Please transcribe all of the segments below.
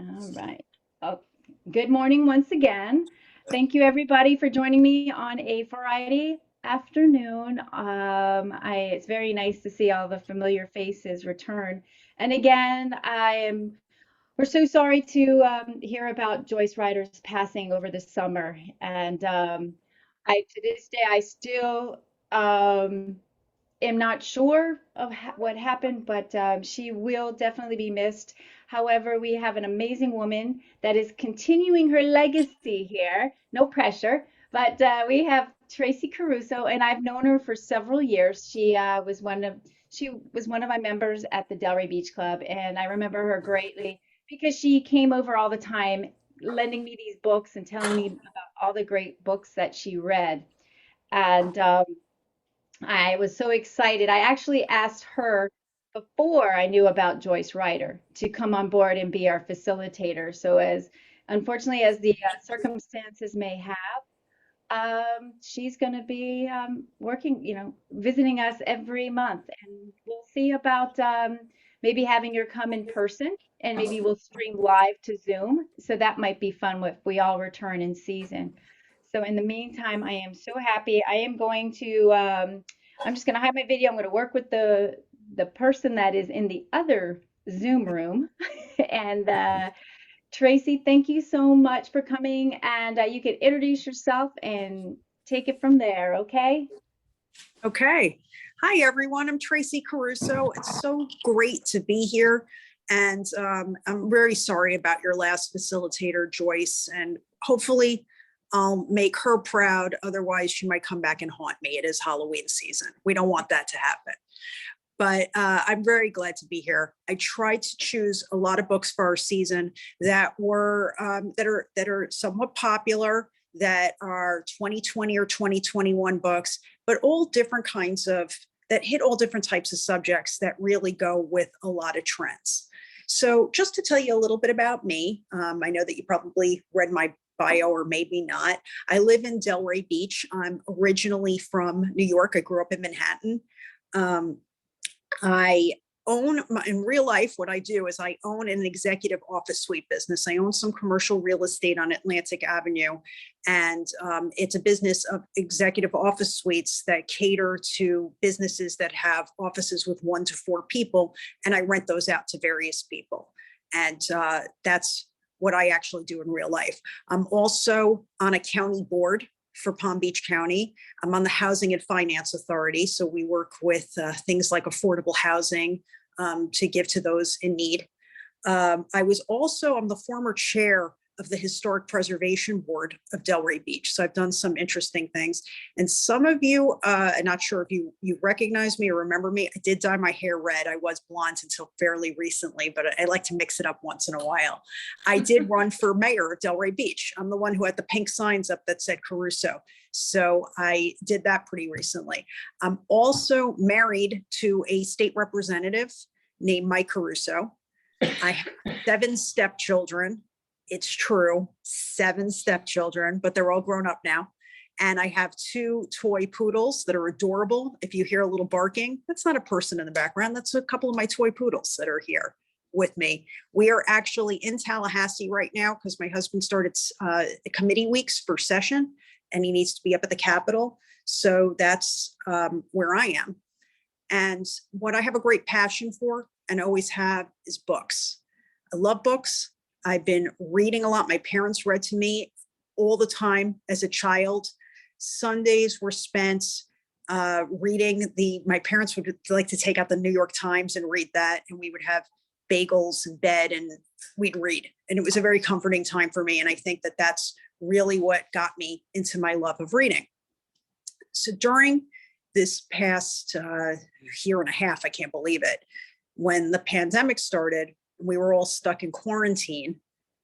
All right. Oh, good morning once again. Thank you everybody for joining me on a Friday afternoon. It's very nice to see all the familiar faces return. And again, we're so sorry to hear about Joyce Ryder's passing over the summer. And to this day, I still um, am not sure of what happened, but she will definitely be missed. However, we have an amazing woman that is continuing her legacy here. No pressure, but we have Tracy Caruso, and I've known her for several years. She was one of my members at the Delray Beach Club, and I remember her greatly because she came over all the time, lending me these books and telling me about all the great books that she read. And I was so excited. I actually asked her before I knew about Joyce Ryder to come on board and be our facilitator. So as unfortunately as the circumstances may have, she's going to be working, visiting us every month, and we'll see about maybe having her come in person, and maybe we'll stream live to Zoom. So that might be fun if we all return in season. So in the meantime, I am so happy. I'm just going to hide my video. I'm going to work with the person that is in the other Zoom room. And Tracy, thank you so much for coming. And you can introduce yourself and take it from there, okay? Okay. Hi, everyone. I'm Tracy Caruso. It's so great to be here. And I'm very sorry about your last facilitator, Joyce. And hopefully I'll make her proud. Otherwise, she might come back and haunt me. It is Halloween season. We don't want that to happen. But I'm very glad to be here. I tried to choose a lot of books for our season that were that are somewhat popular, that are 2020 or 2021 books, but all different kinds of that hit all different types of subjects that really go with a lot of trends. So just to tell you a little bit about me, I know that you probably read my bio or maybe not. I live in Delray Beach. I'm originally from New York. I grew up in Manhattan. I in real life, what I do is I own an executive office suite business. I own some commercial real estate on Atlantic Avenue, and it's a business of executive office suites that cater to businesses that have offices with 1 to 4 people, and I rent those out to various people. And that's what I actually do in real life. I'm also on a county board for Palm Beach County. I'm on the Housing and Finance Authority. So we work with things like affordable housing to give to those in need. I'm the former chair of the Historic Preservation Board of Delray Beach. So I've done some interesting things. And some of you, I'm not sure if you recognize me or remember me, I did dye my hair red. I was blonde until fairly recently, but I like to mix it up once in a while. I did run for mayor of Delray Beach. I'm the one who had the pink signs up that said Caruso. So I did that pretty recently. I'm also married to a state representative named Mike Caruso. I have 7 stepchildren. It's true, 7 stepchildren, but they're all grown up now. And I have 2 toy poodles that are adorable. If you hear a little barking, that's not a person in the background. That's a couple of my toy poodles that are here with me. We are actually in Tallahassee right now because my husband started committee weeks for session, and he needs to be up at the Capitol. So that's where I am. And what I have a great passion for and always have is books. I love books. I've been reading a lot. My parents read to me all the time as a child. Sundays were spent reading my parents would like to take out the New York Times and read that. And we would have bagels in bed and we'd read. And it was a very comforting time for me. And I think that that's really what got me into my love of reading. So during this past year and a half, I can't believe it, when the pandemic started, we were all stuck in quarantine.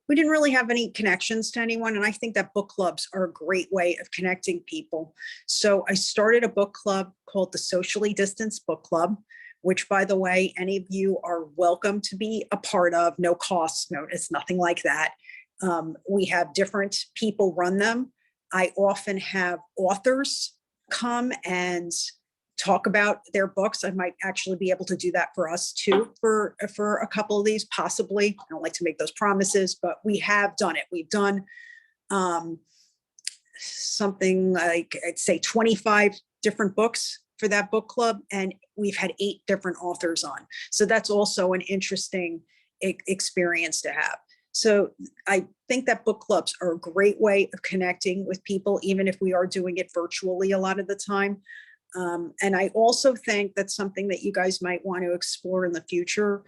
We didn't really have any connections to anyone. And I think that book clubs are a great way of connecting people. So I started a book club called the Socially Distanced Book Club, which, by the way, any of you are welcome to be a part of. No cost, no, it's nothing like that. We have different people run them. I often have authors come and talk about their books. I might actually be able to do that for us too, for a couple of these, possibly. I don't like to make those promises, but we have done it. We've done something like, I'd say 25 different books for that book club, and we've had 8 different authors on. So that's also an interesting experience to have. So I think that book clubs are a great way of connecting with people, even if we are doing it virtually a lot of the time. And I also think that's something that you guys might want to explore in the future,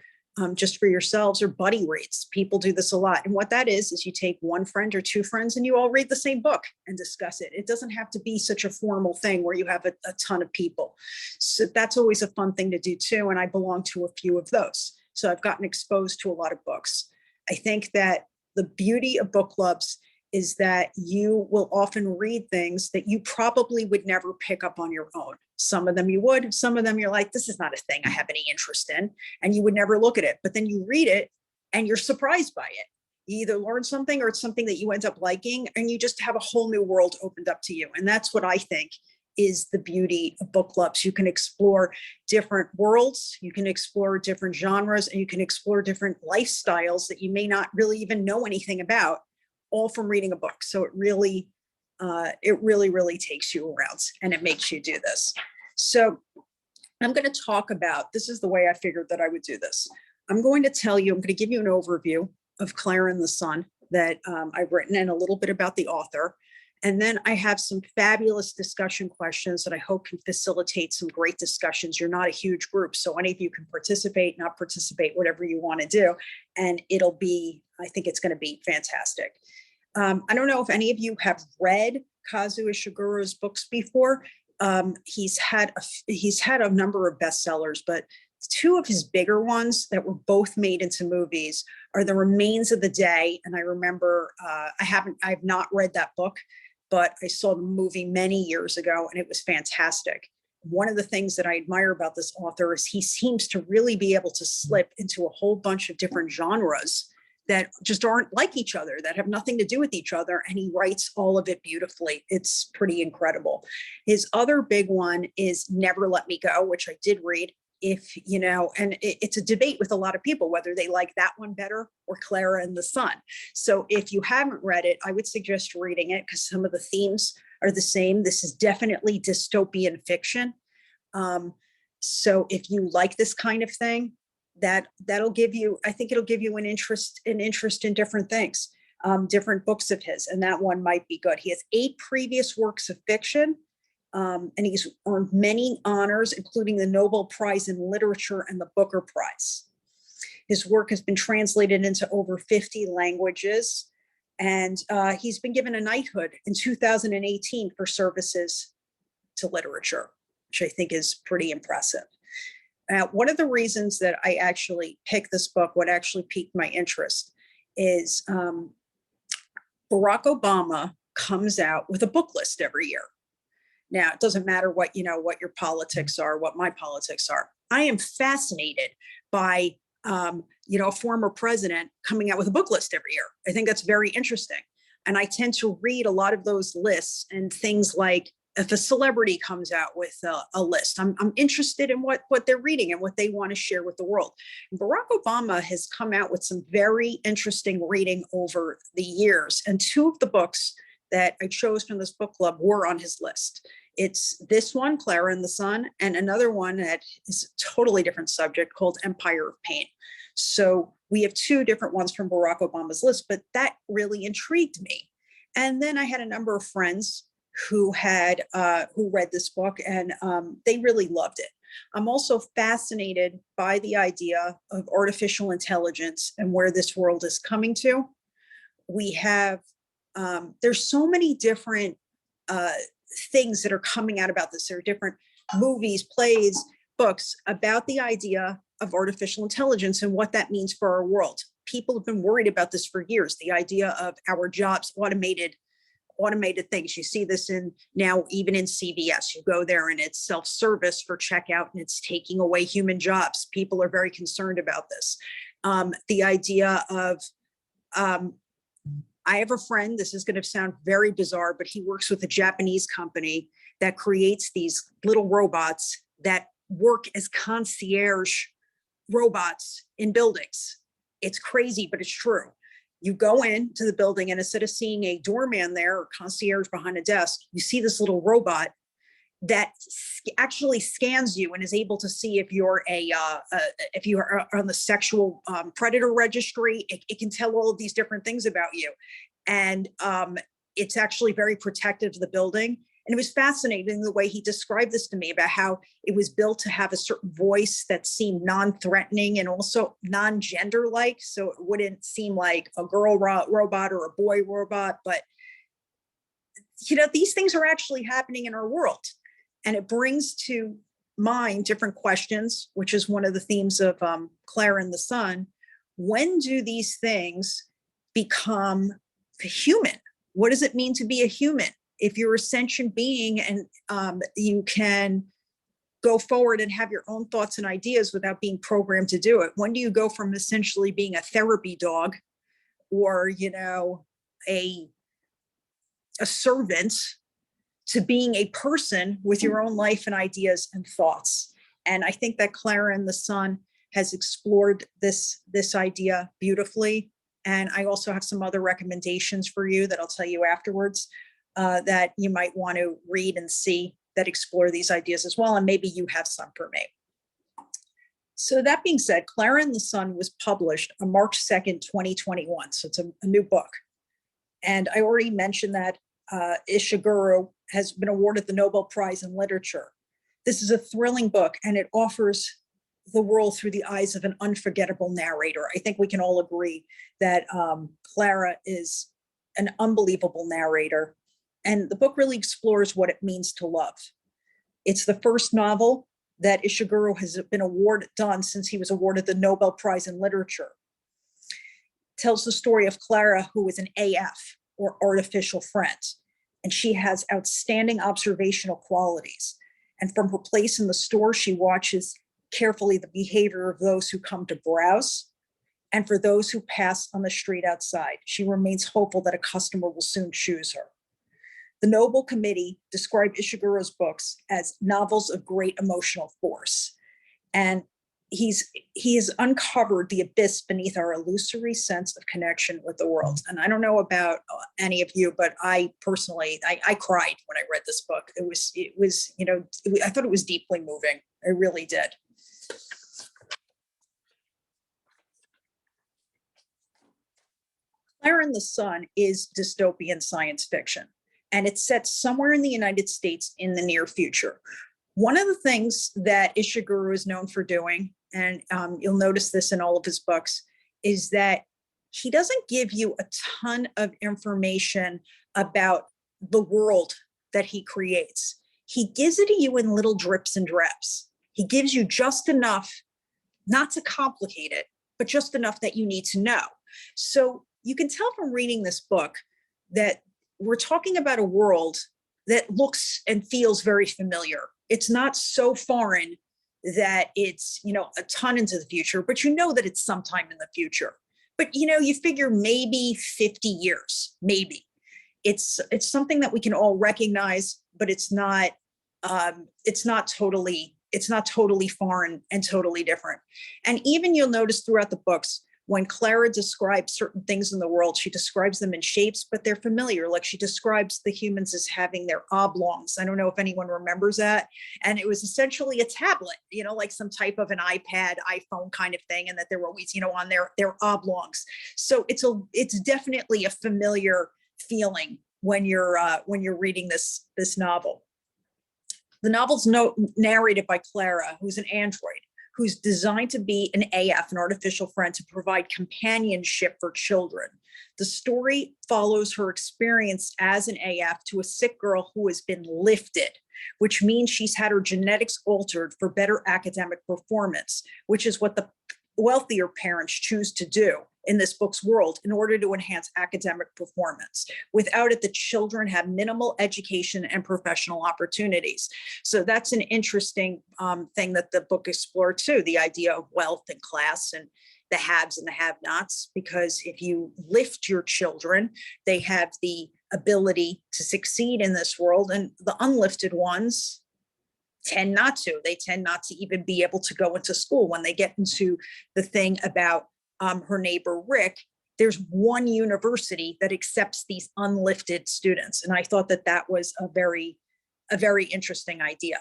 just for yourselves, or buddy reads. People do this a lot. And what that is you take one friend or 2 friends and you all read the same book and discuss it. It doesn't have to be such a formal thing where you have a ton of people. So that's always a fun thing to do too. And I belong to a few of those. So I've gotten exposed to a lot of books. I think that the beauty of book clubs is that you will often read things that you probably would never pick up on your own. Some of them you would, some of them you're like, this is not a thing I have any interest in, and you would never look at it. But then you read it and you're surprised by it. You either learn something or it's something that you end up liking, and you just have a whole new world opened up to you. And that's what I think is the beauty of book clubs. You can explore different worlds, you can explore different genres, and you can explore different lifestyles that you may not really even know anything about, all from reading a book. So it really, really takes you around, and it makes you do this. So I'm going to talk about, this is the way I figured that I would do this. I'm going to tell you, I'm going to give you an overview of Klara and the Sun that I've written, and a little bit about the author. And then I have some fabulous discussion questions that I hope can facilitate some great discussions. You're not a huge group, so any of you can participate, not participate, whatever you want to do. And it'll be, I think it's going to be fantastic. I don't know if any of you have read Kazuo Ishiguro's books before. He's had a number of bestsellers, but 2 of his bigger ones that were both made into movies are The Remains of the Day. And I remember, I've not read that book, but I saw the movie many years ago, and it was fantastic. One of the things that I admire about this author is he seems to really be able to slip into a whole bunch of different genres that just aren't like each other, that have nothing to do with each other. And he writes all of it beautifully. It's pretty incredible. His other big one is Never Let Me Go, which I did read. If, you know, and it's a debate with a lot of people, whether they like that one better or Klara and the Sun. So if you haven't read it, I would suggest reading it, because some of the themes are the same. This is definitely dystopian fiction. So if you like this kind of thing, that'll give you, I think it'll give you an interest in different things, different books of his, and that one might be good. He has 8 previous works of fiction, and he's earned many honors, including the Nobel Prize in Literature and the Booker Prize. His work has been translated into over 50 languages, and he's been given a knighthood in 2018 for services to literature, which I think is pretty impressive. One of the reasons that I actually picked this book, what actually piqued my interest, is Barack Obama comes out with a book list every year. Now, it doesn't matter what your politics are, what my politics are. I am fascinated by, a former president coming out with a book list every year. I think that's very interesting. And I tend to read a lot of those lists, and things like, if a celebrity comes out with a list, I'm interested in what they're reading and what they want to share with the world. And Barack Obama has come out with some very interesting reading over the years. And 2 of the books that I chose from this book club were on his list. It's this one, Klara and the Sun, and another one that is a totally different subject called Empire of Pain. So we have 2 different ones from Barack Obama's list, but that really intrigued me. And then I had a number of friends who read this book, and they really loved it. I'm also fascinated by the idea of artificial intelligence and where this world is coming to. We have, there's so many different things that are coming out about this. There are different movies, plays, books about the idea of artificial intelligence and what that means for our world. People have been worried about this for years, the idea of our jobs automated things. You see this now even in CVS. You go there and it's self-service for checkout, and it's taking away human jobs. People are very concerned about this. The idea of, I have a friend, this is going to sound very bizarre, but he works with a Japanese company, that creates these little robots that work as concierge robots in buildings. It's crazy, but it's true. You go into the building, and instead of seeing a doorman there or concierge behind a desk, you see this little robot that actually scans you and is able to see if you're if you are on the sexual predator registry. It can tell all of these different things about you, and it's actually very protective of the building. And it was fascinating the way he described this to me, about how it was built to have a certain voice that seemed non-threatening and also non-gender-like. So it wouldn't seem like a girl robot or a boy robot. But, these things are actually happening in our world. And it brings to mind different questions, which is one of the themes of Klara and the Sun. When do these things become human? What does it mean to be a human? If you're a sentient being and you can go forward and have your own thoughts and ideas without being programmed to do it, when do you go from essentially being a therapy dog or, a servant to being a person with your own life and ideas and thoughts? And I think that Klara and the Sun has explored this idea beautifully. And I also have some other recommendations for you that I'll tell you afterwards, that you might want to read and see, that explore these ideas as well. And maybe you have some for me. So that being said, Klara and the Sun was published on March 2nd, 2021. So it's a new book. And I already mentioned that Ishiguro has been awarded the Nobel Prize in Literature. This is a thrilling book, and it offers the world through the eyes of an unforgettable narrator. I think we can all agree that Klara is an unbelievable narrator. And the book really explores what it means to love. It's the first novel that Ishiguro has been done since he was awarded the Nobel Prize in Literature. It tells the story of Klara, who is an AF, or artificial friend, and she has outstanding observational qualities. And from her place in the store, she watches carefully the behavior of those who come to browse and for those who pass on the street outside. She remains hopeful that a customer will soon choose her. The Nobel Committee described Ishiguro's books as novels of great emotional force. And he has uncovered the abyss beneath our illusory sense of connection with the world. And I don't know about any of you, but I personally, I cried when I read this book. It was, I thought it was deeply moving. I really did. Klara and the Sun is dystopian science fiction, and it's set somewhere in the United States in the near future. One of the things that Ishiguro is known for doing, and you'll notice this in all of his books, is that he doesn't give you a ton of information about the world that he creates. He gives it to you in little drips and drabs. He gives you just enough, not to complicate it, but just enough that you need to know. So you can tell from reading this book that we're talking about a world that looks and feels very familiar. It's not so foreign that it's, a ton into the future, but that it's sometime in the future. But, you figure maybe 50 years, maybe. It's something that we can all recognize, but it's not totally foreign and totally different. And even you'll notice throughout the books, when Klara describes certain things in the world, she describes them in shapes, but they're familiar. Like she describes the humans as having their oblongs. I don't know if anyone remembers that. And it was essentially a tablet, like some type of an iPad, iPhone kind of thing. And that they're always, on their oblongs. So it's definitely a familiar feeling when you're reading this novel. The novel's narrated by Klara, who's an android, who's designed to be an AF, an artificial friend, to provide companionship for children. The story follows her experience as an AF to a sick girl who has been lifted, which means she's had her genetics altered for better academic performance, which is what the wealthier parents choose to do in this book's world in order to enhance academic performance. Without it, the children have minimal education and professional opportunities. So that's an interesting thing that the book explored too, the idea of wealth and class and the haves and the have-nots, because if you lift your children, they have the ability to succeed in this world, and the unlifted ones tend not to. They tend not to even be able to go into school. When they get into the thing about her neighbor Rick, there's one university that accepts these unlifted students, and I thought that that was a very interesting idea.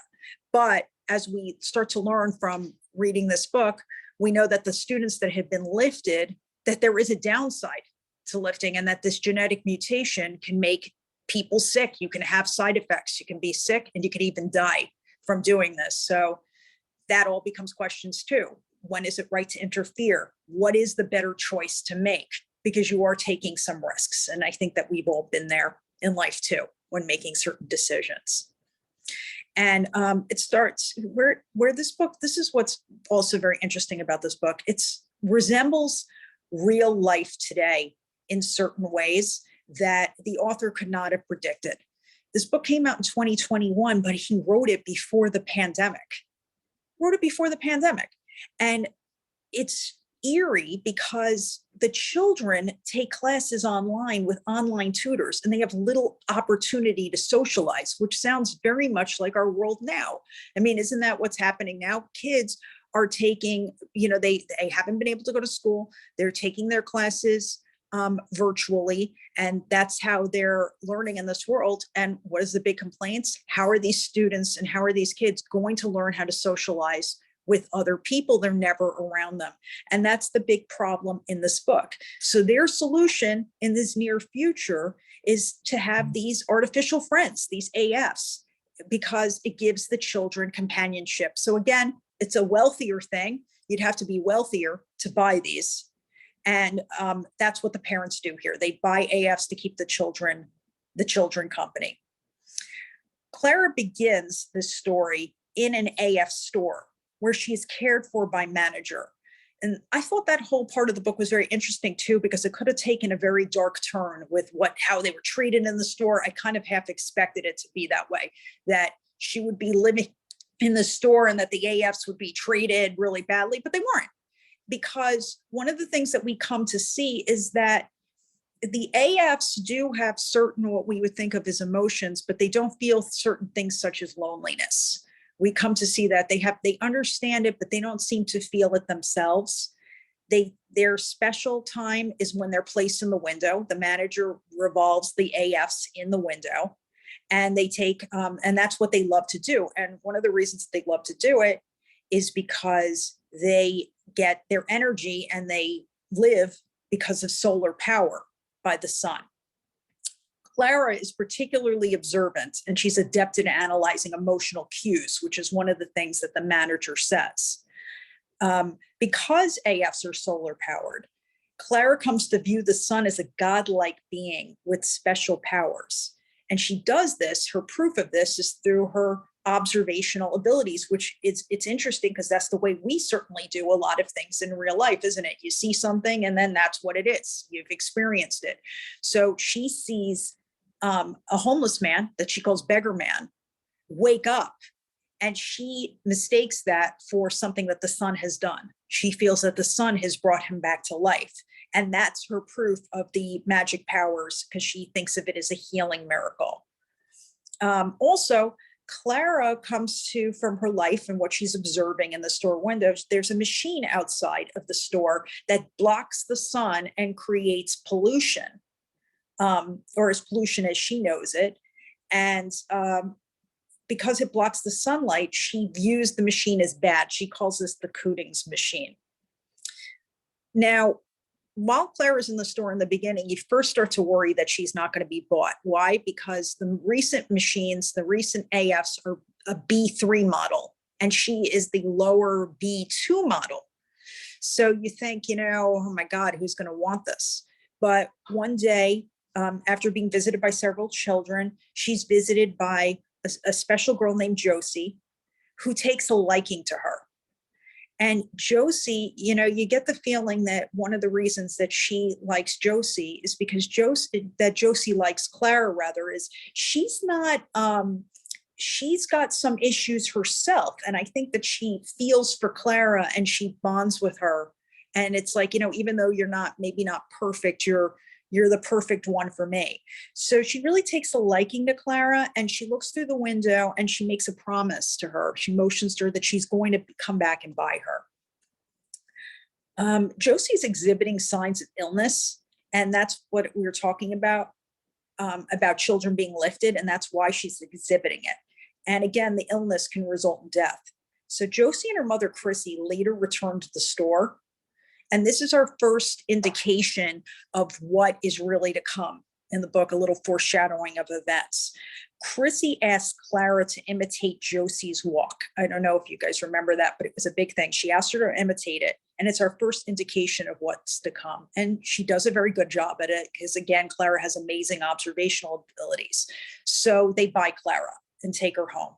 But as we start to learn from reading this book, we know that the students that have been lifted, that there is a downside to lifting, and that this genetic mutation can make people sick. You can have side effects. You can be sick, and you can even die from doing this. So that all becomes questions too. When is it right to interfere? What is the better choice to make? Because you are taking some risks. And I think that we've all been there in life too, when making certain decisions. And it starts where this book, this is what's also very interesting about this book. It resembles real life today in certain ways that the author could not have predicted. This book came out in 2021, but he wrote it before the pandemic. And it's eerie because the children take classes online with online tutors, and they have little opportunity to socialize, which sounds very much like our world now. I mean, isn't that what's happening now? Kids are taking, they haven't been able to go to school. They're taking their classes virtually, and that's how they're learning in this world. And what is the big complaints? How are these students and how are these kids going to learn how to socialize with other people? They're never around them. And that's the big problem in this book. So their solution in this near future is to have these artificial friends, these AFs, because it gives the children companionship. So again, it's a wealthier thing. You'd have to be wealthier to buy these. And that's what the parents do here. They buy AFs to keep the children company. Klara begins this story in an AF store where she is cared for by manager. And I thought that whole part of the book was very interesting too, because it could have taken a very dark turn with how they were treated in the store. I kind of half expected it to be that way, that she would be living in the store and that the AFs would be treated really badly, but they weren't. Because one of the things that we come to see is that the AFs do have certain, what we would think of as emotions, but they don't feel certain things such as loneliness. We come to see that they understand it, but they don't seem to feel it themselves. Their special time is when they're placed in the window. The manager revolves the AFs in the window, and they take, and that's what they love to do. And one of the reasons they love to do it is because they get their energy and they live because of solar power by the sun. Klara is particularly observant, and she's adept at analyzing emotional cues, which is one of the things that the manager says. Because AFs are solar powered, Klara comes to view the sun as a godlike being with special powers. And she does this, her proof of this is through her observational abilities, which it's interesting because that's the way we certainly do a lot of things in real life, isn't it? You see something and then that's what it is. You've experienced it. So she sees a homeless man that she calls Beggar Man wake up, and she mistakes that for something that the sun has done. She feels that the sun has brought him back to life. And that's her proof of the magic powers, because she thinks of it as a healing miracle. Also, Klara comes to, from her life and what she's observing in the store windows, there's a machine outside of the store that blocks the sun and creates pollution, or as pollution as she knows it. And because it blocks the sunlight, she views the machine as bad. She calls this the Cootings machine. Now, while Klara's in the store in the beginning, you first start to worry that she's not going to be bought. Why? Because the recent machines, the recent AFs are a B3 model, and she is the lower B2 model. So you think, oh my God, who's going to want this? But one day, after being visited by several children, she's visited by a special girl named Josie, who takes a liking to her. And Josie, you get the feeling that one of the reasons that she likes Josie is because Josie likes Klara, rather, is she's not, she's got some issues herself. And I think that she feels for Klara and she bonds with her. And it's like, even though you're maybe not perfect, you're You're the perfect one for me. So she really takes a liking to Klara, and she looks through the window and she makes a promise to her. She motions to her that she's going to come back and buy her. Josie's exhibiting signs of illness, and that's what we were talking about children being lifted, and that's why she's exhibiting it. And again, the illness can result in death. So Josie and her mother, Chrissy, later returned to the store. And this is our first indication of what is really to come in the book, a little foreshadowing of events. Chrissy asked Klara to imitate Josie's walk. I don't know if you guys remember that, but it was a big thing. She asked her to imitate it, and it's our first indication of what's to come. And she does a very good job at it because, again, Klara has amazing observational abilities. So they buy Klara and take her home.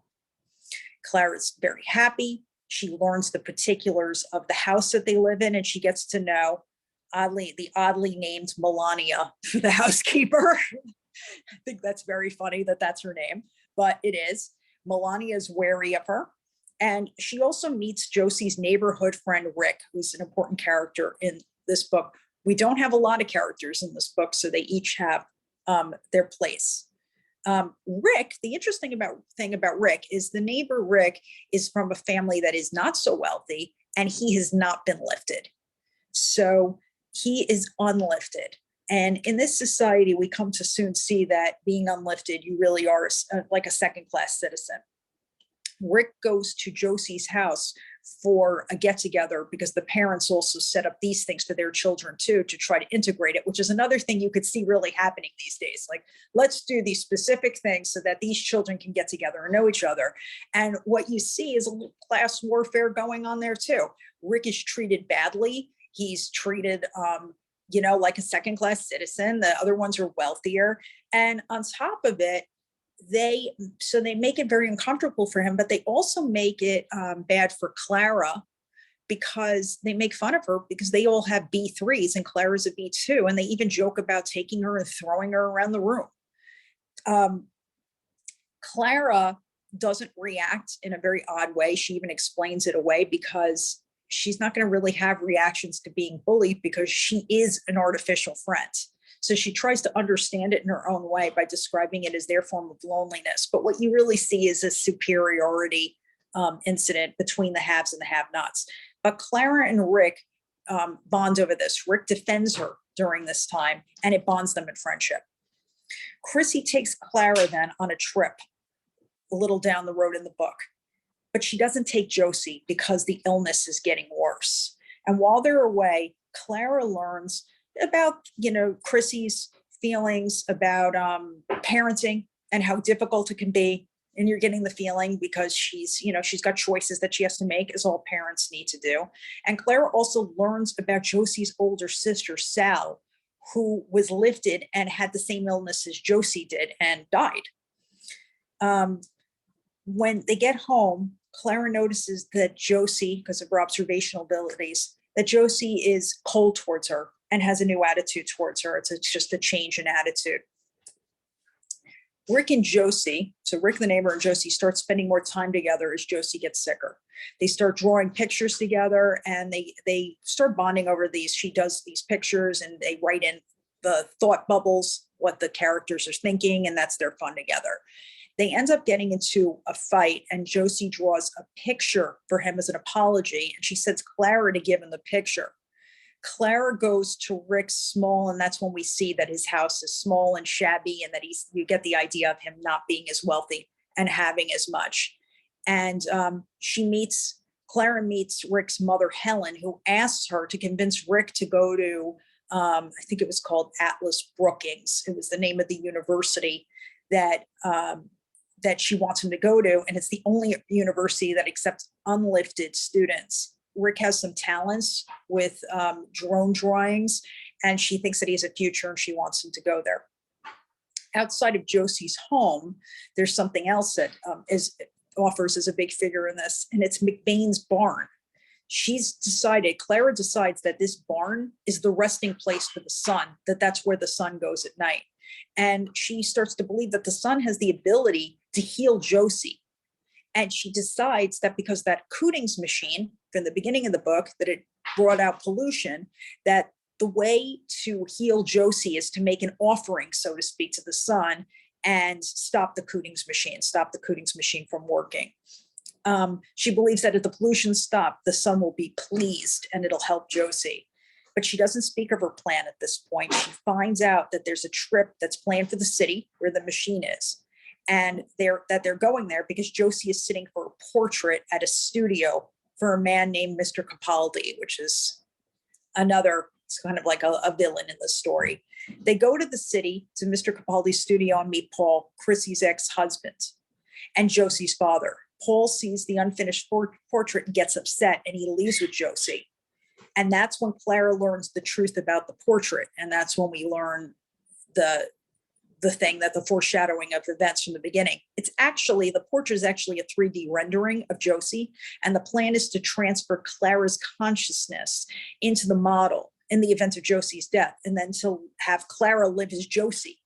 Klara's very happy. She learns the particulars of the house that they live in, and she gets to know the oddly named Melania, the housekeeper. I think that's very funny that that's her name, but it is. Melania is wary of her. And she also meets Josie's neighborhood friend, Rick, who's an important character in this book. We don't have a lot of characters in this book, so they each have their place. Rick, the interesting thing about Rick is the neighbor Rick is from a family that is not so wealthy, and he has not been lifted. So he is unlifted. And in this society, we come to soon see that being unlifted, you really are like a second-class citizen. Rick goes to Josie's house for a get-together because the parents also set up these things for their children too, to try to integrate it, which is another thing you could see really happening these days. Like, let's do these specific things so that these children can get together and know each other. And what you see is a little class warfare going on there too. Rick is treated badly. He's treated, like a second-class citizen. The other ones are wealthier. And on top of it, they make it very uncomfortable for him, but they also make it bad for Klara because they make fun of her because they all have B3s and Klara's a B2, and they even joke about taking her and throwing her around the room. Klara doesn't react in a very odd way. She even explains it away because she's not going to really have reactions to being bullied because she is an artificial friend. So she tries to understand it in her own way by describing it as their form of loneliness. But what you really see is a superiority incident between the haves and the have-nots. But Klara and Rick bond over this. Rick defends her during this time, and it bonds them in friendship. Chrissy takes Klara then on a trip a little down the road in the book. But she doesn't take Josie because the illness is getting worse. And while they're away, Klara learns about, Chrissy's feelings about parenting and how difficult it can be. And you're getting the feeling because she's got choices that she has to make, as all parents need to do. And Klara also learns about Josie's older sister, Sal, who was lifted and had the same illness as Josie did and died. When they get home, Klara notices that Josie, because of her observational abilities, that Josie is cold towards her and has a new attitude towards her. It's just a change in attitude. Rick and Josie, so Rick the neighbor and Josie, start spending more time together as Josie gets sicker. They start drawing pictures together, and they start bonding over these. She does these pictures, and they write in the thought bubbles what the characters are thinking, and that's their fun together. They end up getting into a fight, and Josie draws a picture for him as an apology, and she sends Klara to give him the picture. Klara goes to Rick's small, and that's when we see that his house is small and shabby, and that you get the idea of him not being as wealthy and having as much. And Klara meets Rick's mother, Helen, who asks her to convince Rick to go to, I think it was called Atlas Brookings. It was the name of the university that she wants him to go to. And it's the only university that accepts unlifted students. Rick has some talents with drone drawings, and she thinks that he has a future and she wants him to go there. Outside of Josie's home, there's something else that offers as a big figure in this, and it's McBain's barn. Klara decides that this barn is the resting place for the sun, that's where the sun goes at night. And she starts to believe that the sun has the ability to heal Josie. And she decides that because that Cootings machine from the beginning of the book, that it brought out pollution, that the way to heal Josie is to make an offering, so to speak, to the sun and stop the Cooting's machine from working. She believes that if the pollution stops, the sun will be pleased and it'll help Josie. But she doesn't speak of her plan at this point. She finds out that there's a trip that's planned for the city where the machine is. And they're going there because Josie is sitting for a portrait at a studio for a man named Mr. Capaldi, which is another, it's kind of like a villain in the story. They go to the city, to Mr. Capaldi's studio, and meet Paul, Chrissy's ex-husband, and Josie's father. Paul sees the unfinished portrait and gets upset, and he leaves with Josie. And that's when Klara learns the truth about the portrait. And that's when we learn the thing, that the foreshadowing of events from the beginning. The portrait is actually a 3D rendering of Josie. And the plan is to transfer Klara's consciousness into the model in the event of Josie's death, and then to have Klara live as Josie.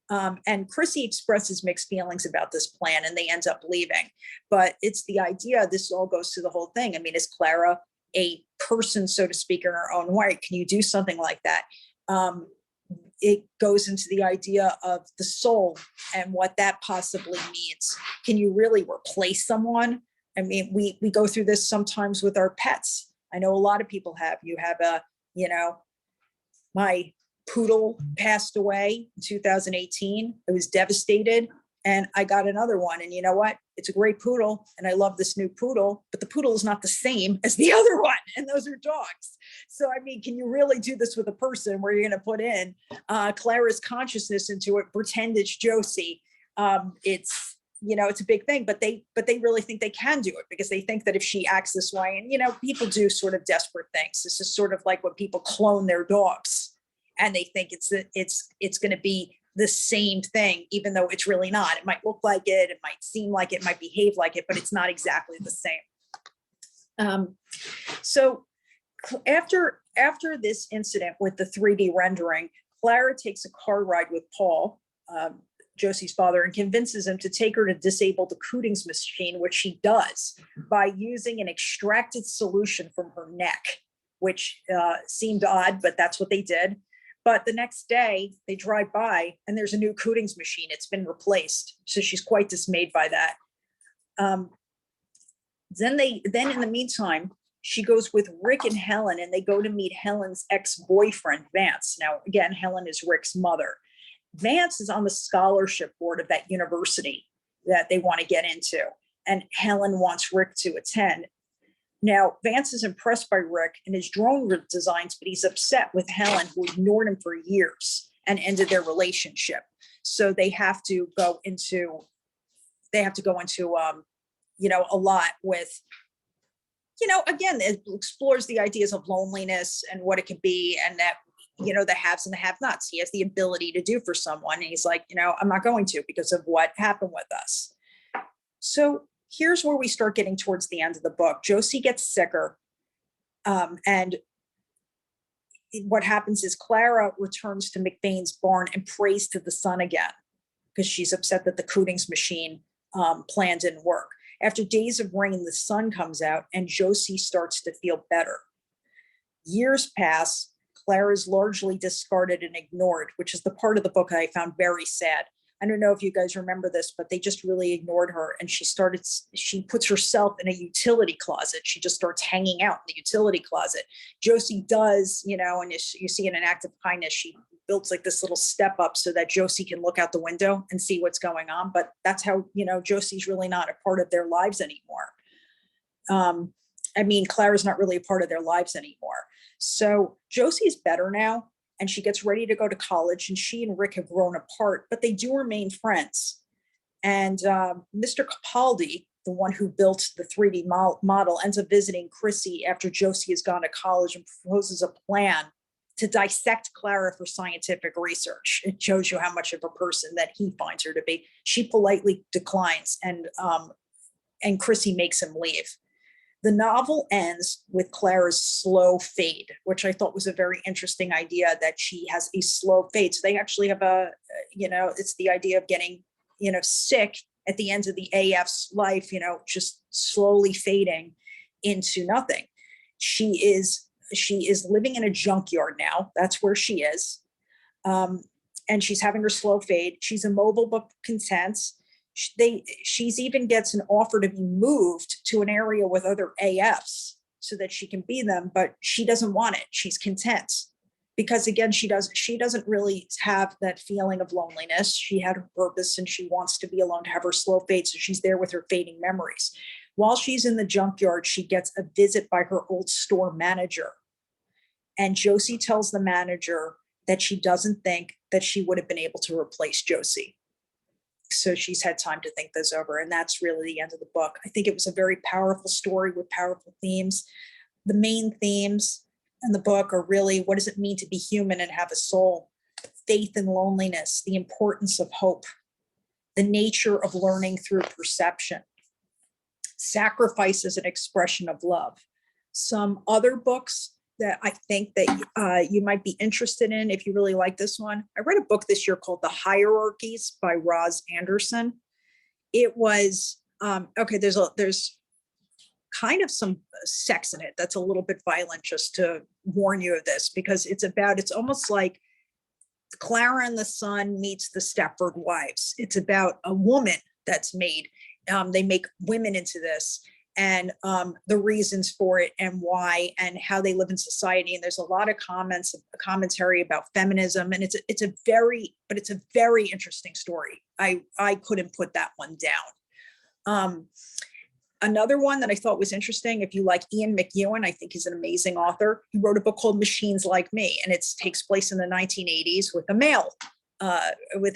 And Chrissy expresses mixed feelings about this plan, and they end up leaving. But it's the idea, this all goes to the whole thing. I mean, is Klara a person, so to speak, in her own right? Can you do something like that? It goes into the idea of the soul and what that possibly means. Can you really replace someone? I mean, we go through this sometimes with our pets. I know a lot of people have. You have my poodle passed away in 2018. I was devastated, and I got another one. And you know what? It's a great poodle, and I love this new poodle, but the poodle is not the same as the other one, and those are dogs. So, I mean, can you really do this with a person where you're going to put in Klara's consciousness into it, pretend it's Josie? It's a big thing, but they really think they can do it, because they think that if she acts this way, and people do sort of desperate things. This is sort of like when people clone their dogs, and they think it's going to be the same thing, even though it's really not. It might look like it might seem like it, might behave like it, but it's not exactly the same. So after this incident with the 3D rendering, Klara takes a car ride with Paul, Josie's father, and convinces him to take her to disable the Cooting's machine, which she does by using an extracted solution from her neck, which seemed odd, but that's what they did. But the next day they drive by and there's a new Cooting's machine. It's been replaced. So she's quite dismayed by that. Then in the meantime, she goes with Rick and Helen, and they go to meet Helen's ex-boyfriend, Vance. Now, again, Helen is Rick's mother. Vance is on the scholarship board of that university that they want to get into, and Helen wants Rick to attend. Now, Vance is impressed by Rick and his drone designs, but he's upset with Helen, who ignored him for years and ended their relationship. So they have to go into a lot with, again, it explores the ideas of loneliness and what it could be, and that, the haves and the have-nots. He has the ability to do for someone, and he's like, I'm not going to, because of what happened with us. So here's where we start getting towards the end of the book. Josie gets sicker. And what happens is Klara returns to McBain's barn and prays to the sun again, because she's upset that the Cooting's machine plan didn't work. After days of rain, the sun comes out and Josie starts to feel better. Years pass. Klara is largely discarded and ignored, which is the part of the book I found very sad. I don't know if you guys remember this, but they just really ignored her. And she puts herself in a utility closet. She just starts hanging out in the utility closet. Josie does, and you see in an act of kindness, she builds like this little step up so that Josie can look out the window and see what's going on. But that's how, Josie's really not a part of their lives anymore. Klara's not really a part of their lives anymore. So Josie's better now, and she gets ready to go to college, and she and Rick have grown apart, but they do remain friends. And Mr. Capaldi, the one who built the 3D model, ends up visiting Chrissy after Josie has gone to college and proposes a plan to dissect Klara for scientific research. It shows you how much of a person that he finds her to be. She politely declines, and Chrissy makes him leave. The novel ends with Klara's slow fade, which I thought was a very interesting idea, that she has a slow fade. So they actually have it's the idea of getting, sick at the end of the AF's life, just slowly fading into nothing. She is she is living in a junkyard now. That's where she is. And she's having her slow fade. She's immobile but content. She's even gets an offer to be moved to an area with other AFs so that she can be them, but she doesn't want it. She's content because again, she doesn't really have that feeling of loneliness. She had her purpose and she wants to be alone to have her slow fade. So she's there with her fading memories. While she's in the junkyard, she gets a visit by her old store manager. And Josie tells the manager that she doesn't think that she would have been able to replace Josie. So she's had time to think this over. And that's really the end of the book. I think it was a very powerful story with powerful themes. The main themes in the book are really, what does it mean to be human and have a soul? Faith and loneliness, the importance of hope, the nature of learning through perception, sacrifice as an expression of love. Some other books that I think that you might be interested in if you really like this one. I read a book this year called The Hierarchies by Roz Anderson. It was, okay, there's kind of some sex in it that's a little bit violent, just to warn you of this, because it's almost like Klara and the Son meets the Stepford Wives. It's about a woman that's made. They make women into this, and the reasons for it and why and how they live in society. And there's a lot of commentary about feminism, and it's a very interesting story. I couldn't put that one down. Another one that I thought was interesting, if you like Ian McEwan, I think he's an amazing author. He wrote a book called Machines Like Me, and it takes place in the 1980s with a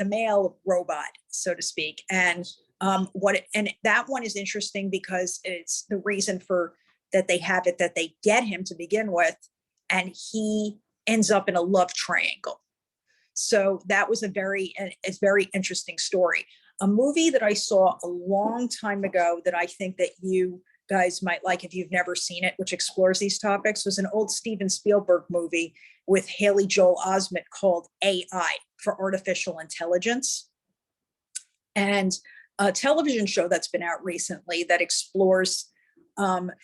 male robot, so to speak. And that one is interesting because it's the reason for that they have it, that they get him to begin with, and he ends up in a love triangle. So that was a very interesting story. A movie that I saw a long time ago that I think that you guys might like if you've never seen it, which explores these topics, was an old Steven Spielberg movie with Haley Joel Osment called AI, for Artificial Intelligence. And a television show that's been out recently that explores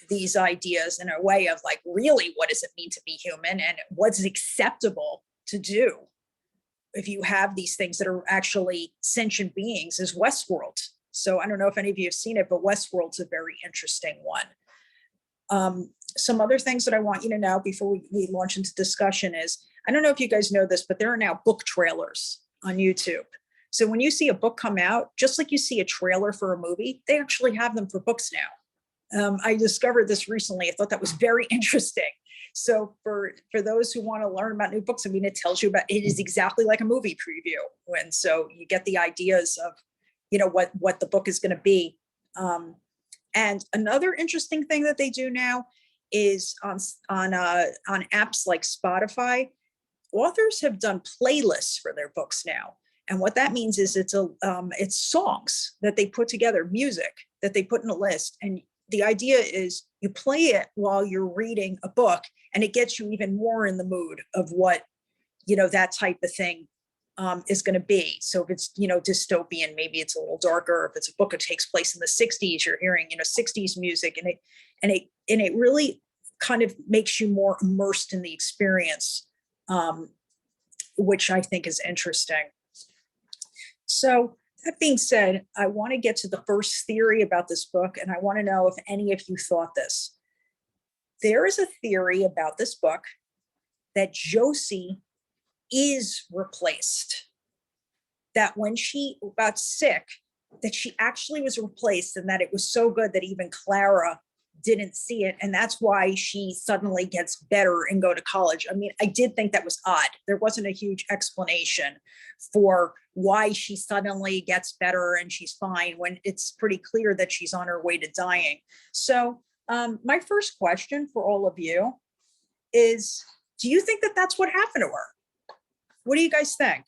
these ideas in a way of like, really, what does it mean to be human and what's acceptable to do if you have these things that are actually sentient beings, is Westworld. So I don't know if any of you have seen it, but Westworld's a very interesting one. Some other things that I want you to know before we launch into discussion is, I don't know if you guys know this, but there are now book trailers on YouTube. So when you see a book come out, just like you see a trailer for a movie, they actually have them for books now. I discovered this recently. I thought that was very interesting. So for those who want to learn about new books, I mean, it tells you about, it is exactly like a movie preview. And so you get the ideas of, what the book is going to be. And another interesting thing that they do now is on apps like Spotify, authors have done playlists for their books now. And what that means is it's songs that they put together, music that they put in a list. And the idea is you play it while you're reading a book, and it gets you even more in the mood of what, that type of thing is going to be. So if it's, dystopian, maybe it's a little darker. If it's a book that takes place in the 60s, you're hearing, 60s music, and it really kind of makes you more immersed in the experience, which I think is interesting. So that being said, I want to get to the first theory about this book, and I want to know if any of you thought this. There is a theory about this book that Josie is replaced, that when she got sick, that she actually was replaced, and that it was so good that even Klara didn't see it. And that's why she suddenly gets better and go to college. I mean, I did think that was odd. There wasn't a huge explanation for why she suddenly gets better and she's fine when it's pretty clear that she's on her way to dying. So my first question for all of you is, do you think that that's what happened to her? What do you guys think?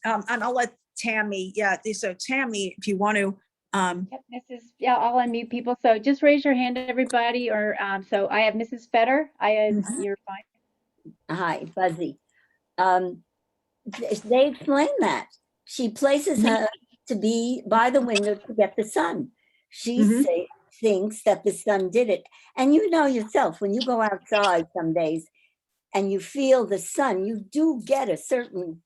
And I'll let Tammy, so Tammy, if you want to. Yep, I'll unmute people. So just raise your hand, everybody. Or so I have Mrs. Fetter. You're fine. Hi, Buzzy. They explain that she places her to be by the window to get the sun. She's safe. thinks that the sun did it. And you know yourself, when you go outside some days and you feel the sun, you do get a certain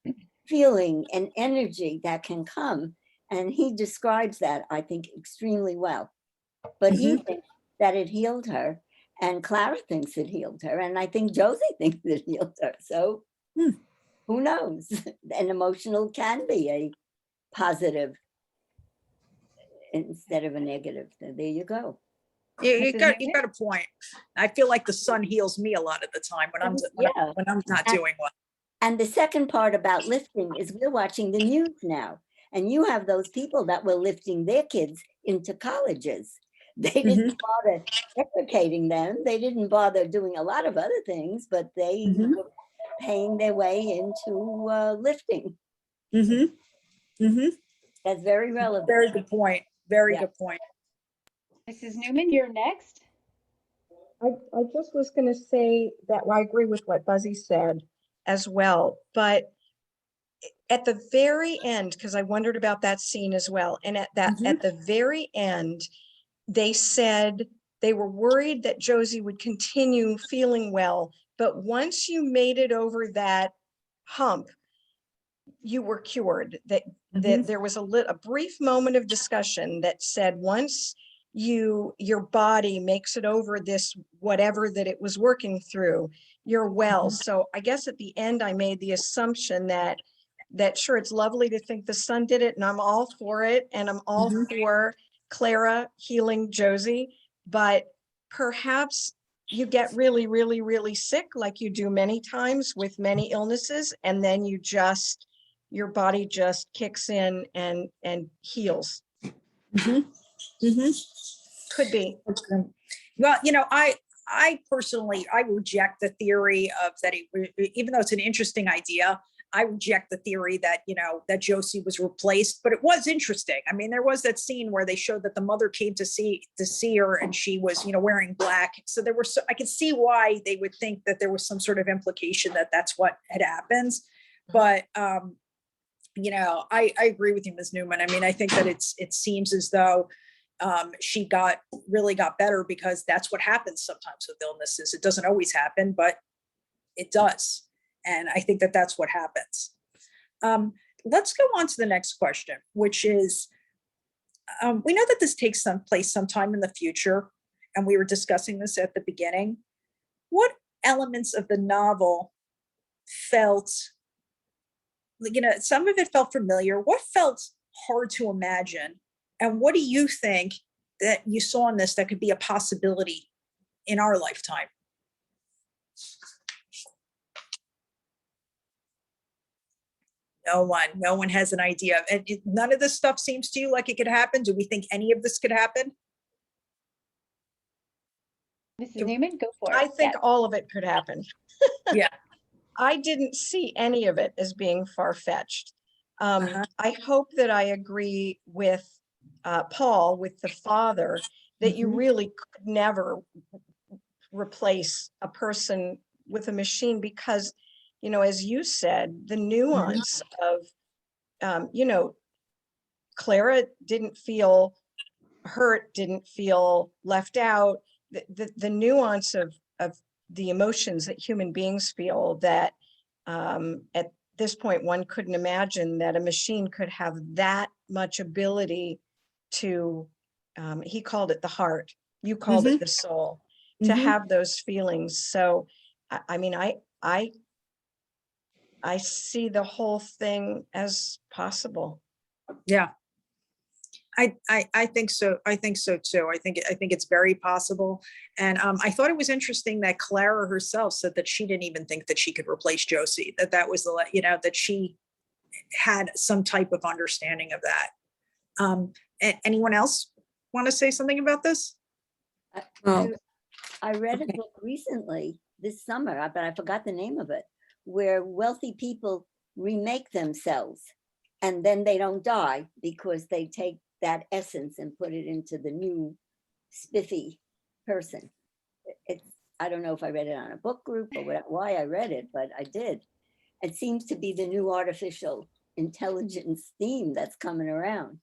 feeling and energy that can come. And he describes that, I think, extremely well. But he Mhm. thinks that it healed her, and Klara thinks it healed her, and I think Josie thinks it healed her. So Hmm. who knows? An emotional can be a positive instead of a negative. There you go. You Mrs. got you Newman? got a point. I feel like the sun heals me a lot of the time when Yeah. when I'm not And, doing well. and the second part about lifting is we're watching the news now, and you have those people that were lifting their kids into colleges. They didn't bother educating them. They didn't bother doing a lot of other things, but they Mhm. were paying their way into lifting. Mhm. Mhm. That's very relevant. Very good point. Very Yeah. good point. Mrs. Newman, you're next. I just was going to say that I agree with what Buzzy said as well. But at the very end, because I wondered about that scene as well, and at the very end, they said they were worried that Josie would continue feeling well, but once you made it over that hump, you were cured. That there was a brief moment of discussion that said once your body makes it over this whatever that it was working through, you're well. So I guess at the end I made the assumption that sure, it's lovely to think the sun did it, and I'm all for it, and I'm all for Klara healing Josie, but perhaps you get really, really, really sick like you do many times with many illnesses, and then your body just kicks in and heals. Mhm. Mhm. Could be. Okay. Well, I personally, I reject the theory of that even though it's an interesting idea, I reject the theory that, that Josie was replaced, but it was interesting. I mean, there was that scene where they showed that the mother came to see her and she was, wearing black. So I could see why they would think that there was some sort of implication that that's what had happened. But, I agree with you, Ms. Newman. I mean, I think that it seems as though she really got better because that's what happens sometimes with illnesses. It doesn't always happen, but it does. And I think that that's what happens. Let's go on to the next question, which is, we know that this takes place sometime in the future, and we were discussing this at the beginning. What elements of the novel felt, some of it felt familiar. What felt hard to imagine? And what do you think that you saw in this that could be a possibility in our lifetime? No one has an idea. And none of this stuff seems to you like it could happen. Do we think any of this could happen? Mrs. Newman, go for it. I think Yes. all of it could happen. Yeah. I didn't see any of it as being far-fetched. I hope that I agree with Paul, with the father, that you really could never replace a person with a machine because, as you said, the nuance of, Klara didn't feel hurt, didn't feel left out. The nuance of the emotions that human beings feel that at this point one couldn't imagine that a machine could have that much ability to he called it the heart, you called it the soul, to have those feelings. So I mean I see the whole thing as possible. Yeah. I think so. I think so too. I think it's very possible. And I thought it was interesting that Klara herself said that she didn't even think that she could replace Josie, that was that she had some type of understanding of that. Anyone else want to say something about this? I read a book recently this summer, but I forgot the name of it, where wealthy people remake themselves and then they don't die because they take that essence and put it into the new spiffy person. I don't know if I read it on a book group or why I read it, but I did. It seems to be the new artificial intelligence theme that's coming around,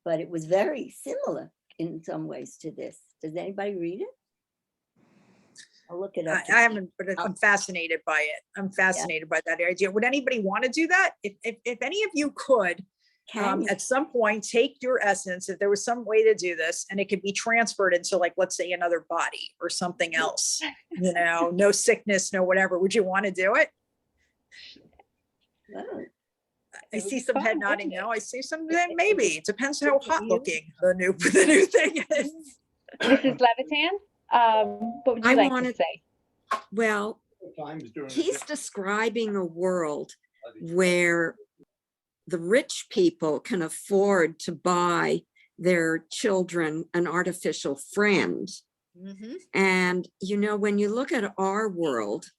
but it was very similar. in some ways to this. Does anybody read it? I'll look it up. I haven't, but I'm fascinated by it. I'm fascinated by that idea. Would anybody want to do that? If any of you could, Can you? at some point, take your essence, if there was some way to do this, and it could be transferred into, like, let's say another body or something else, no sickness, no whatever. Would you want to do it? Oh, I It would see be some fun, head wouldn't nodding it? no. I see some maybe. It depends how Good for hot you. looking the new thing is. Mrs. Levitan, what would you I like to wanted- say? Well, he's describing a world where the rich people can afford to buy their children an artificial friend. Mhm. And, when you look at our world,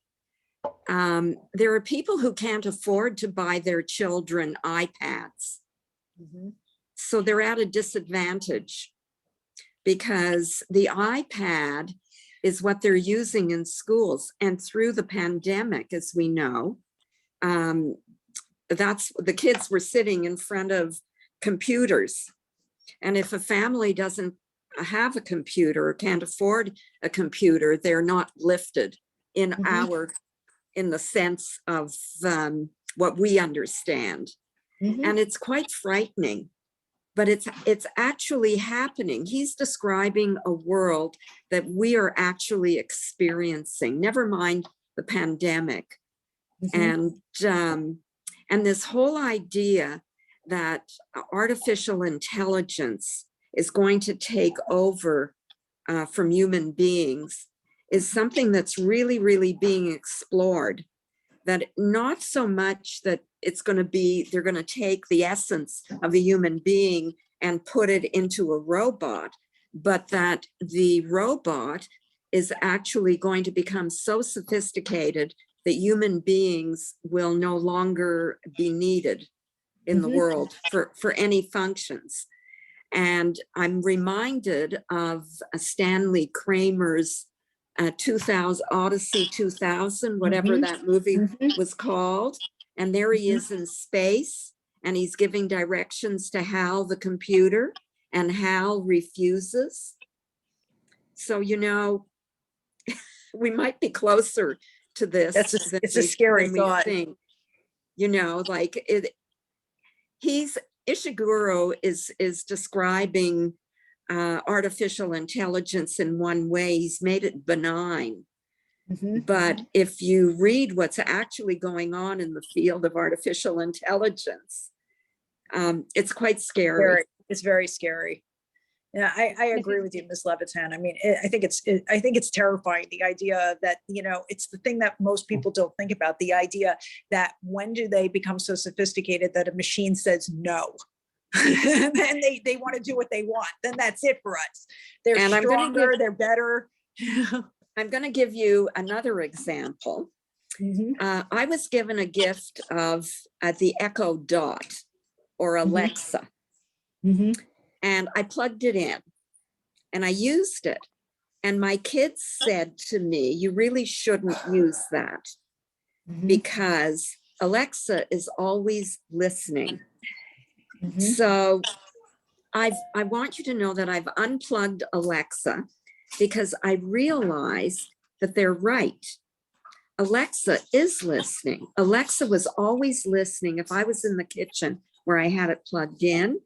there are people who can't afford to buy their children iPads. Mhm. So they're at a disadvantage because the iPad is what they're using in schools. And through the pandemic, as we know, that's the kids were sitting in front of computers. And if a family doesn't have a computer or can't afford a computer, they're not lifted in in the sense of what we understand. Mhm. And it's quite frightening, but it's actually happening. He's describing a world that we are actually experiencing, never mind the pandemic. Mhm. And this whole idea that artificial intelligence is going to take over from human beings is something that's really, really being explored. That not so much that it's going to be, they're going to take the essence of a human being and put it into a robot, but that the robot is actually going to become so sophisticated that human beings will no longer be needed in the world for any functions. And I'm reminded of Stanley Kramer's 2000 Odyssey 2000, whatever that movie was called. And there he is in space, and he's giving directions to Hal, the computer, and Hal refuses. So, we might be closer to this. It's a scary than we thought. think. Ishiguro is describing artificial intelligence in one way. He's made it benign. But if you read what's actually going on in the field of artificial intelligence, it's quite scary. It's very scary. Yeah, I agree with you, Ms. Levitan. I mean, I think it's terrifying, the idea that, it's the thing that most people don't think about, the idea that when do they become so sophisticated that a machine says no? And then they want to do what they want. Then that's it for us. They're stronger, they're better. I'm going to give you another example. I was given a gift of the Echo Dot or Alexa. And I plugged it in and I used it. And my kids said to me, you really shouldn't use that because Alexa is always listening. So I want you to know that I've unplugged Alexa because I realized that they're right. Alexa is listening. Alexa was always listening. If I was in the kitchen where I had it plugged in,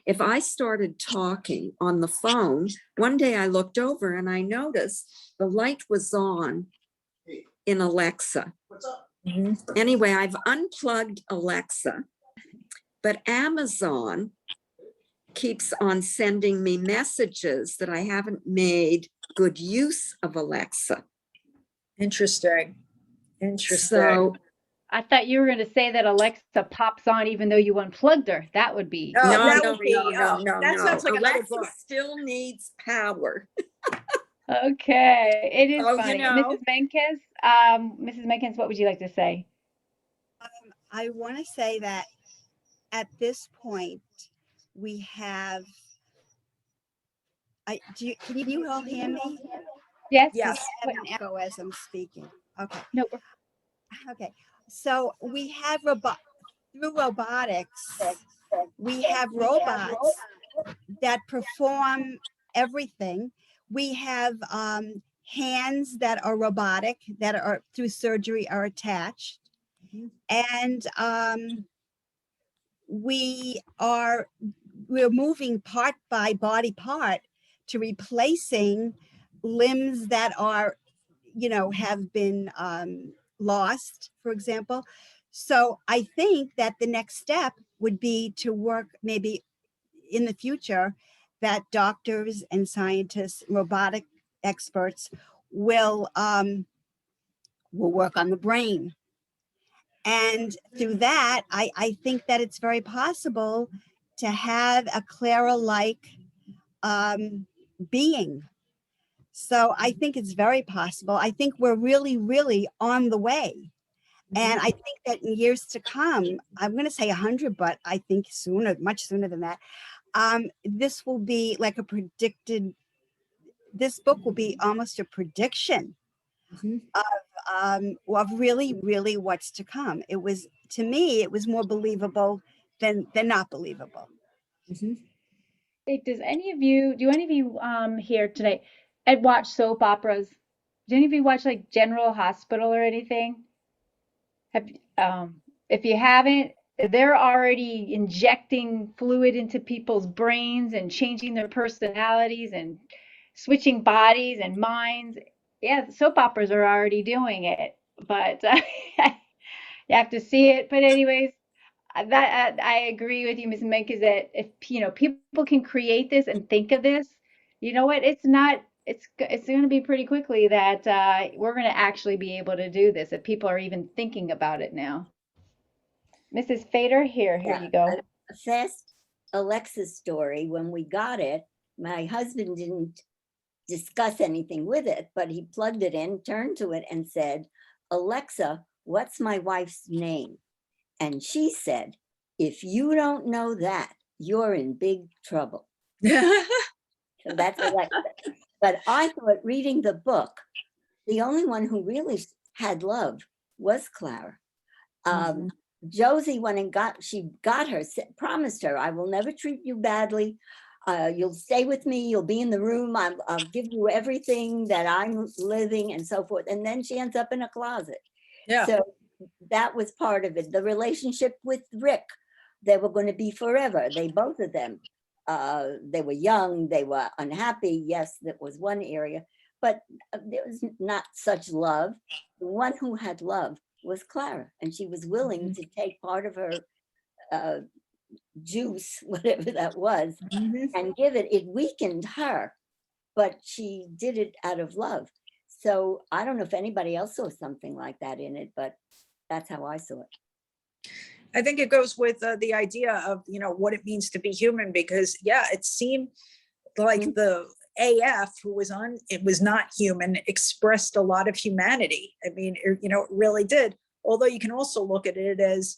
if I started talking on the phone, one day I looked over and I noticed the light was on in Alexa. Anyway, I've unplugged Alexa, but Amazon keeps on sending me messages that I haven't made good use of Alexa. Interesting. So I thought you were going to say that Alexa pops on even though you unplugged her. That would be. Oh, no, that no, would be, no. that sounds like another Alexa book. still needs power. Okay, it is Oh, funny. you know. Mrs. Menkins, what would you like to say? I want to say that at this point, we have, can you all hear me? Yes. Yes. I have an echo as I'm speaking. Okay. No. Okay. So we have through robotics, we have robots that perform everything. We have hands that are robotic, that are through surgery are attached. And we're moving part by body part to replacing limbs that are, have been lost, for example. So I think that the next step would be to work maybe in the future that doctors and scientists, robotic experts will work on the brain. And through that, I think that it's very possible to have a Klara-like being. So I think it's very possible. I think we're really, really on the way. And I think that in years to come, I'm going to say 100, but I think sooner, much sooner than that, this will be like this book will be almost a prediction of really, really what's to come. It was, to me, it was more believable than not believable. Hey, do any of you here today and watch soap operas? Do any of you watch like General Hospital or anything? Have if you haven't, they're already injecting fluid into people's brains and changing their personalities and switching bodies and minds. Yeah, soap operas are already doing it, but you have to see it. But anyways, that I agree with you, Ms. Mink, is that if people can create this and think of this, you know what? It's not. It's going to be pretty quickly that we're going to actually be able to do this if people are even thinking about it now. Mrs. Fader, here Yeah, you go. a fast Alexa story. When we got it, my husband didn't discuss anything with it, but he plugged it in, turned to it and said, "Alexa, what's my wife's name?" And she said, "If you don't know that, you're in big trouble." So that's Alexa. But I thought reading the book, the only one who really had love was Klara. Josie went and got her, promised her, "I will never treat you badly. You'll stay with me. You'll be in the room. I'll give you everything that I'm living," and so forth. And then she ends up in a closet. Yeah. So that was part of it. The relationship with Rick, they were going to be forever. Both of them, they were young. They were unhappy. Yes, that was one area, but there was not such love. The one who had love was Klara, and she was willing to take part of her juice, whatever that was, and give it. It weakened her, but she did it out of love. So I don't know if anybody else saw something like that in it, but that's how I saw it. I think it goes with the idea of, what it means to be human, because it seemed like the AF who was on, it was not human, expressed a lot of humanity. I mean, it really did. Although you can also look at it as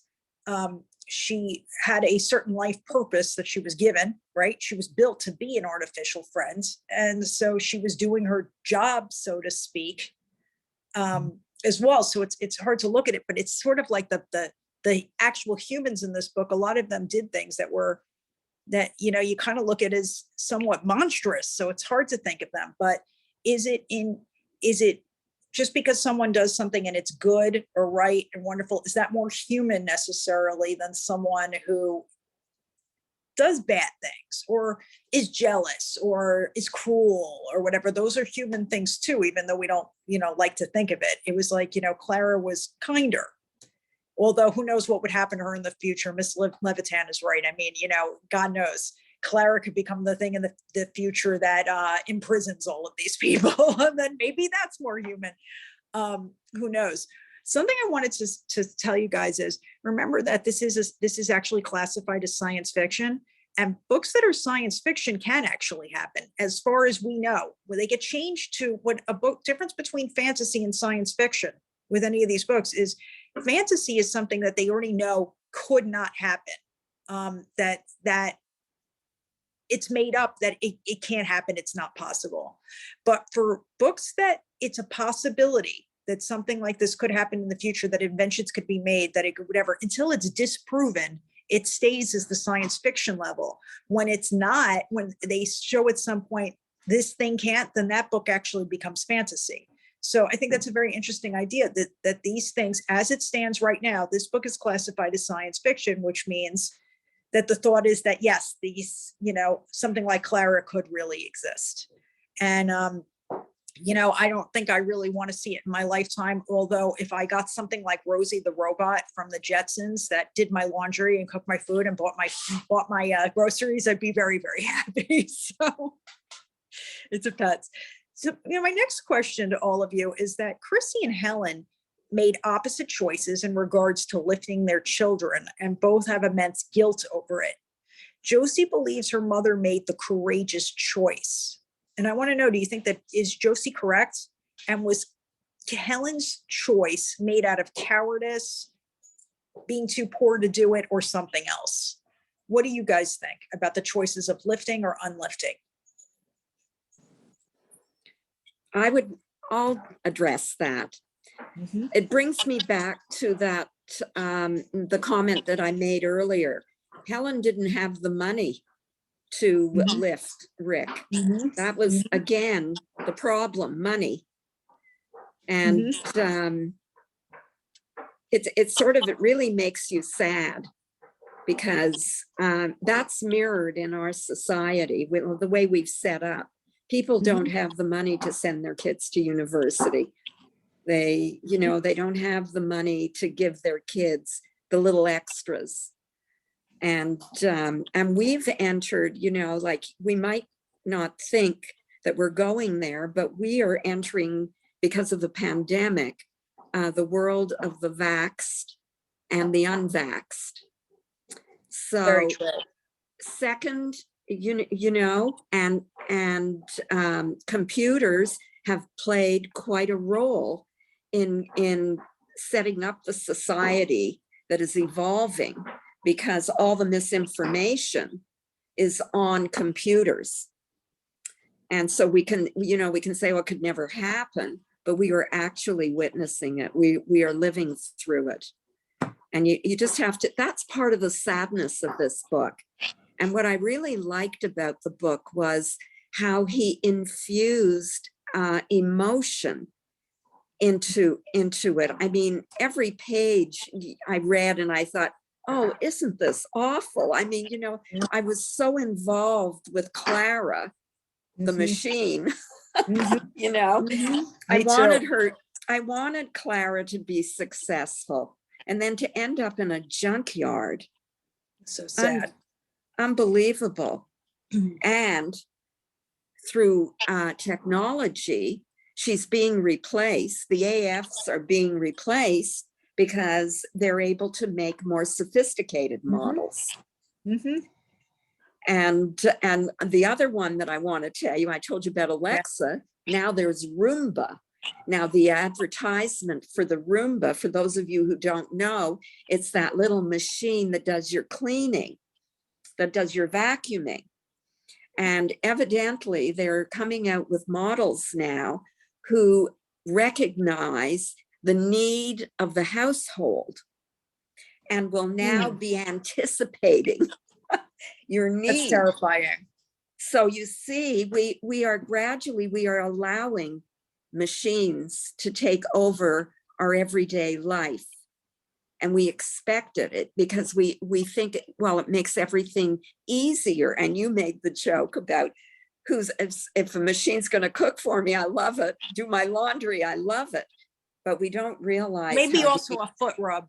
she had a certain life purpose that she was given, right? She was built to be an artificial friend. And so she was doing her job, so to speak, as well. So it's hard to look at it, but it's sort of like the actual humans in this book. A lot of them did things that you kind of look at as somewhat monstrous. So it's hard to think of them, but is it just because someone does something and it's good or right and wonderful, is that more human necessarily than someone who does bad things or is jealous or is cruel or whatever? Those are human things too, even though we don't, like to think of it. It was like, Klara was kinder. Although who knows what would happen to her in the future. Miss Levitan is right. I mean, God knows. Klara could become the thing in the future that imprisons all of these people. And then maybe that's more human. Who knows? Something I wanted to tell you guys is, remember that this is actually classified as science fiction. And books that are science fiction can actually happen, as far as we know. When they get changed to what a book difference between fantasy and science fiction with any of these books is, fantasy is something that they already know could not happen. That it's made up, that it can't happen, it's not possible. But for books that it's a possibility that something like this could happen in the future, that inventions could be made, that it could whatever, until it's disproven, it stays as the science fiction level. When it's not, when they show at some point this thing can't, then that book actually becomes fantasy. So I think that's a very interesting idea that these things, as it stands right now, this book is classified as science fiction, which means that the thought is that, yes, these, something like Klara could really exist. And, I don't think I really want to see it in my lifetime. Although if I got something like Rosie the robot from the Jetsons that did my laundry and cooked my food and bought my groceries, I'd be very, very happy. So it depends. So, my next question to all of you is that Chrissy and Helen made opposite choices in regards to lifting their children, and both have immense guilt over it. Josie believes her mother made the courageous choice. And I want to know, do you think that is Josie correct? And was Helen's choice made out of cowardice, being too poor to do it, or something else? What do you guys think about the choices of lifting or unlifting? I'll address that. It brings me back to that, the comment that I made earlier. Helen didn't have the money to lift Rick. That was, again, the problem, money. And it really makes you sad, because that's mirrored in our society with the way we've set up. People don't have the money to send their kids to university. They don't have the money to give their kids the little extras. And we've entered, like, we might not think that we're going there, but we are entering, because of the pandemic, the world of the vaxxed and the unvaxxed. So second, and computers have played quite a role in setting up the society that is evolving, because all the misinformation is on computers. And so we can say, well, it could never happen, but we are actually witnessing it. We are living through it. And you just have to, that's part of the sadness of this book. And what I really liked about the book was how he infused emotion into it. I mean, every page I read and I thought, oh, isn't this awful? I mean, I was so involved with Klara, the machine. I wanted Klara to be successful, and then to end up in a junkyard. So sad. Unbelievable. And through technology, she's being replaced. The AFs are being replaced because they're able to make more sophisticated models. And the other one that I want to tell you, I told you about Alexa. Now there's Roomba. Now the advertisement for the Roomba, for those of you who don't know, it's that little machine that does your cleaning, that does your vacuuming. And evidently they're coming out with models now who recognize the need of the household and will now be anticipating your needs. That's terrifying. So you see, we are allowing machines to take over our everyday life. And we expected it because we think, well, it makes everything easier. And you made the joke about if a machine's going to cook for me, I love it. Do my laundry, I love it. But we don't realize. Maybe also a foot rub.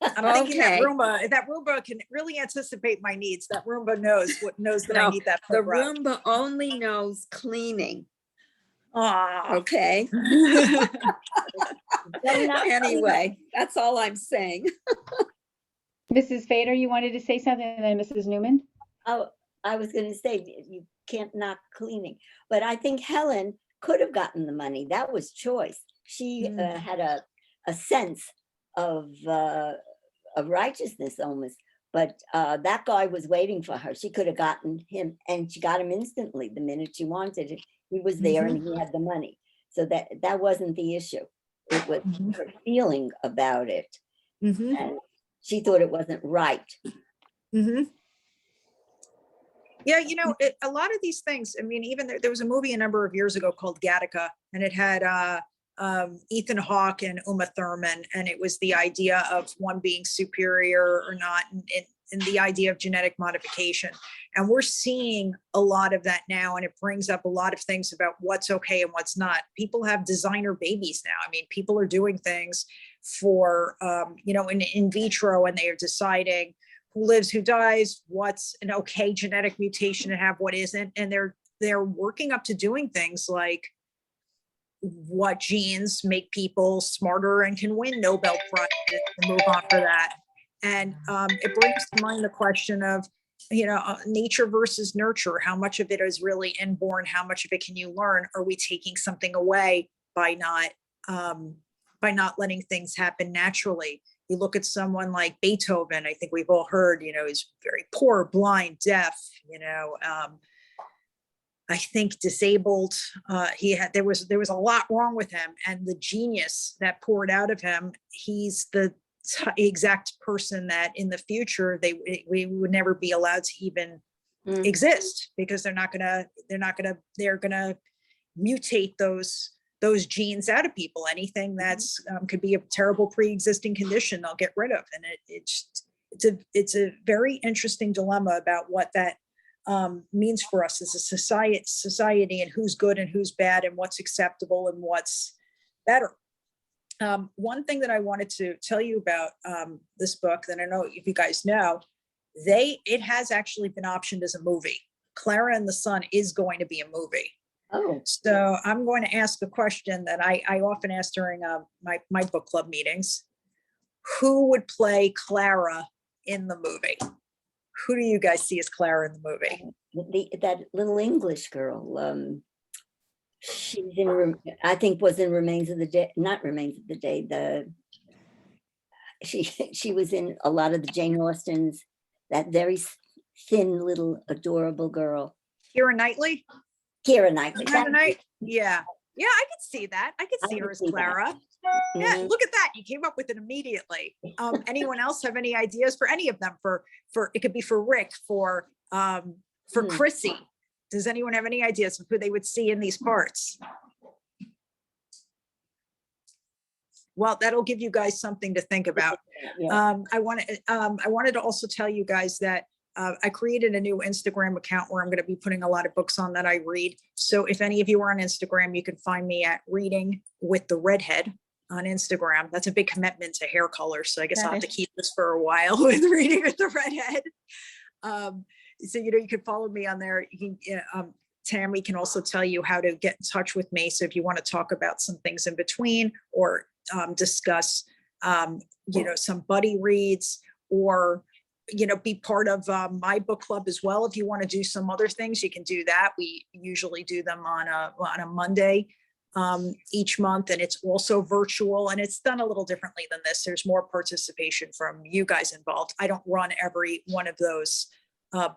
I'm thinking that Roomba can really anticipate my needs. That Roomba knows that I need that foot rub. Roomba only knows cleaning. Ah, okay. Anyway, that's all I'm saying. Mrs. Fader, you wanted to say something, and then Mrs. Newman? Oh, I was going to say, you can't knock cleaning, but I think Helen could have gotten the money. That was choice. She had a sense of righteousness almost, but that guy was waiting for her. She could have gotten him, and she got him instantly the minute she wanted it. He was there and he had the money. So that wasn't the issue. It was her feeling about it. And she thought it wasn't right. Yeah, a lot of these things, I mean, even there was a movie a number of years ago called Gattaca, and it had Ethan Hawke and Uma Thurman, and it was the idea of one being superior or not, and the idea of genetic modification. And we're seeing a lot of that now, and it brings up a lot of things about what's okay and what's not. People have designer babies now. I mean, people are doing things for, in vitro, and they are deciding who lives, who dies, what's an okay genetic mutation to have, what isn't. And they're working up to doing things like what genes make people smarter and can win Nobel Prizes, and move on for that. And it brings to mind the question of, nature versus nurture. How much of it is really inborn? How much of it can you learn? Are we taking something away by not letting things happen naturally? You look at someone like Beethoven, I think we've all heard, he's very poor, blind, deaf, I think disabled. There was a lot wrong with him, and the genius that poured out of him, he's the exact person that in the future we would never be allowed to even exist, because they're gonna mutate those genes out of people. Anything that's could be a terrible pre-existing condition, they'll get rid of. And it's a very interesting dilemma about what that means for us as a society, and who's good and who's bad, and what's acceptable and what's better. One thing that I wanted to tell you about this book, that I know if you guys know, it has actually been optioned as a movie. Klara and the Sun is going to be a movie. Oh, So I'm going to ask a question that I often ask during my book club meetings. Who would play Klara in the movie? Who do you guys see as Klara in the movie? that little English girl. She's in, I think, was in Remains of the Day, not Remains of the Day. She was in a lot of the Jane Austens. That very thin little adorable girl. Keira Knightley. Keira Knightley. Yeah, I could see that. I could see her as Klara. Yeah, look at that. You came up with it immediately. Anyone else have any ideas for any of them? For it could be for Rick, for Chrissy. Does anyone have any ideas of who they would see in these parts? Well, that'll give you guys something to think about. Yeah. I wanted to also tell you guys that I created a new Instagram account where I'm going to be putting a lot of books on that I read. So if any of you are on Instagram, you can find me at Reading with the Redhead on Instagram. That's a big commitment to hair color, so I guess I'll have to keep this for a while with Reading with the Redhead. So you can follow me on there. You can, Tammy can also tell you how to get in touch with me. So if you want to talk about some things in between, or discuss some buddy reads, or be part of my book club as well. If you want to do some other things, you can do that. We usually do them on a Monday each month, and it's also virtual, and it's done a little differently than this. There's more participation from you guys involved. I don't run every one of those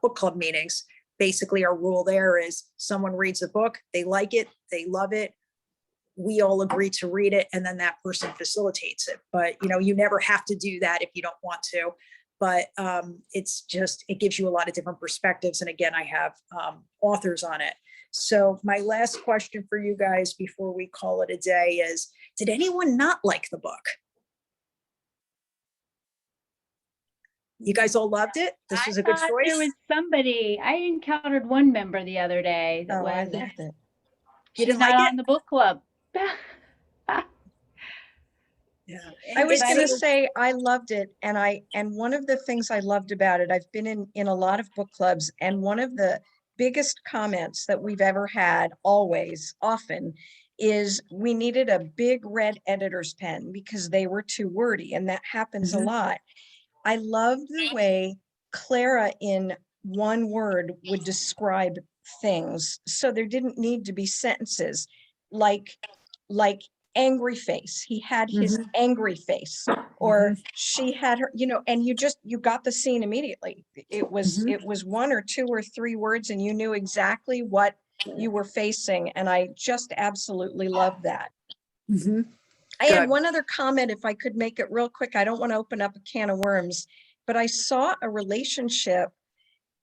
book club meetings. Basically, our rule there is someone reads a book, they like it, they love it, we all agree to read it, and then that person facilitates it. But you never have to do that if you don't want to. But it gives you a lot of different perspectives. And again, I have authors on it. So my last question for you guys before we call it a day is, did anyone not like the book? You guys all loved it? This was a good choice? There was somebody, I encountered one member the other day that I was, loved it. You she's didn't not like on it? the book club. Yeah. I was going to Anybody? say I loved it, and one of the things I loved about it, I've been in a lot of book clubs, and one of the biggest comments that we've ever had, often, is we needed a big red editor's pen because they were too wordy, and that happens a lot. I loved the way Klara in one word would describe things, so there didn't need to be sentences like angry face. He had his angry face, or she had her, and you got the scene immediately. It was one or two or three words, and you knew exactly what you were facing. And I just absolutely loved that. I had one other comment, if I could make it real quick. I don't want to open up a can of worms, but I saw a relationship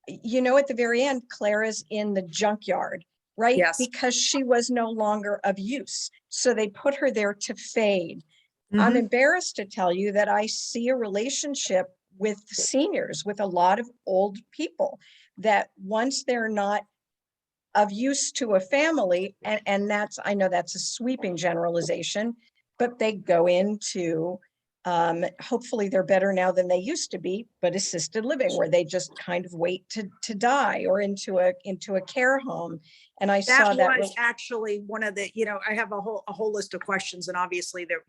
you know, at the very end, Clara's in the junkyard, right? Yes. Because she was no longer of use. So they put her there to fade. I'm Mhm. embarrassed to tell you that I see a relationship with seniors, with a lot of old people, that once they're not of use to a family, and that's, I know that's a sweeping generalization, but they go into, hopefully they're better now than they used to be, but assisted living, where they just kind of wait to die, or into a care home. And I That saw that was actually one of the, I have a whole list of questions, and obviously there,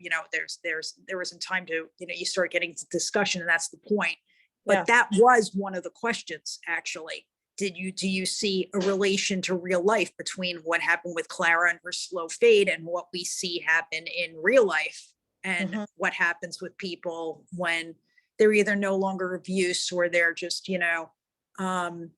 there isn't time to, you start getting to discussion, and that's the point. Yeah. But that was one of the questions, actually. Do you see a relation to real life between what happened with Klara and her slow fade and what we see happen in real life, and Mhm. what happens with people when they're either no longer of use, or they're just, um,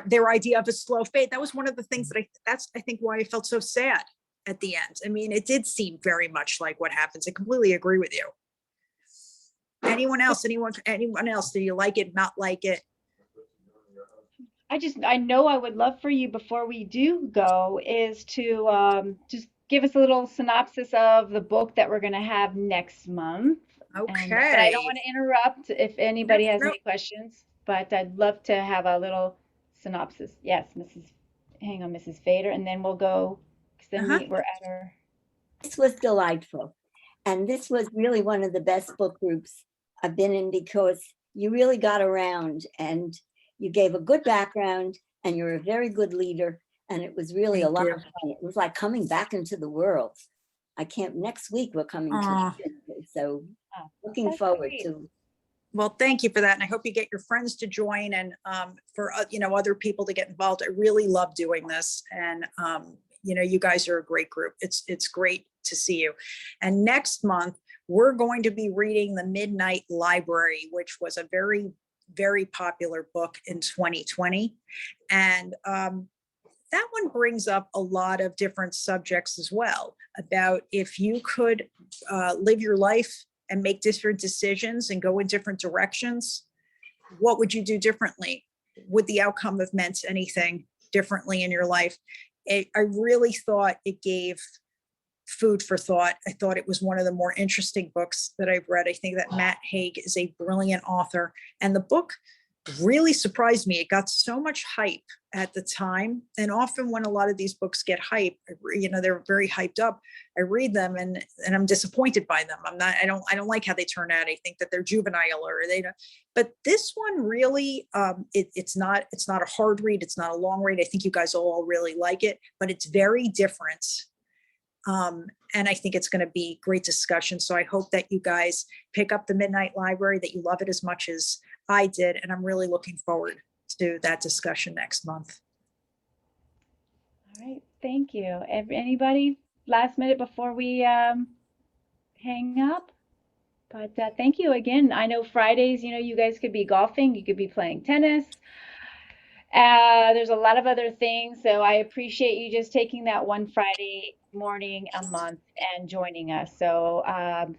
their idea of a slow fade. That was one of the things that's I think why I felt so sad at the end. I mean, it did seem very much like what happens. I completely agree with you. Anyone else? Anyone else? Do you like it, not like it? I know I would love for you, before we do go, is to just give us a little synopsis of the book that we're going to have next month. And but I don't Okay. want to interrupt if anybody has No. any questions, but I'd love to have a little synopsis. Yes, hang on, Mrs. Fader, and then we'll go, because then Uh-huh. we're at our, This was delightful. And this was really one of the best book groups I've been in, because you really got around and you gave a good background and you're a very good leader. And it was really a Thank lot you. of fun. It was like coming back into the world. Next week we're coming Aw. to, so oh, looking that's forward great. to. Well, thank you for that. And I hope you get your friends to join, and for, other people to get involved. I really love doing this. And, you guys are a great group. It's great to see you. And next month, we're going to be reading The Midnight Library, which was a very, very popular book in 2020. And that one brings up a lot of different subjects as well, about if you could live your life and make different decisions and go in different directions, what would you do differently? Would the outcome have meant anything differently in your life? I really thought it gave food for thought. I thought it was one of the more interesting books that I've read. I think that Matt Haig is a brilliant author, and the book really surprised me. It got so much hype at the time, and often when a lot of these books get hype, they're very hyped up. I read them and I'm disappointed by them. I don't like how they turn out. I think that they're juvenile, or they don't. But this one really, it's not a hard read. It's not a long read. I think you guys all really like it, but it's very different. And I think it's going to be great discussion. So I hope that you guys pick up The Midnight Library, that you love it as much as I did. And I'm really looking forward to that discussion next month. All right, thank you. Anybody last minute before we hang up? But thank you again. I know Fridays, you guys could be golfing, you could be playing tennis. There's a lot of other things. So I appreciate you just taking that one Friday morning a month and joining us. So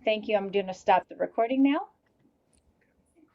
thank you. I'm going to stop the recording now.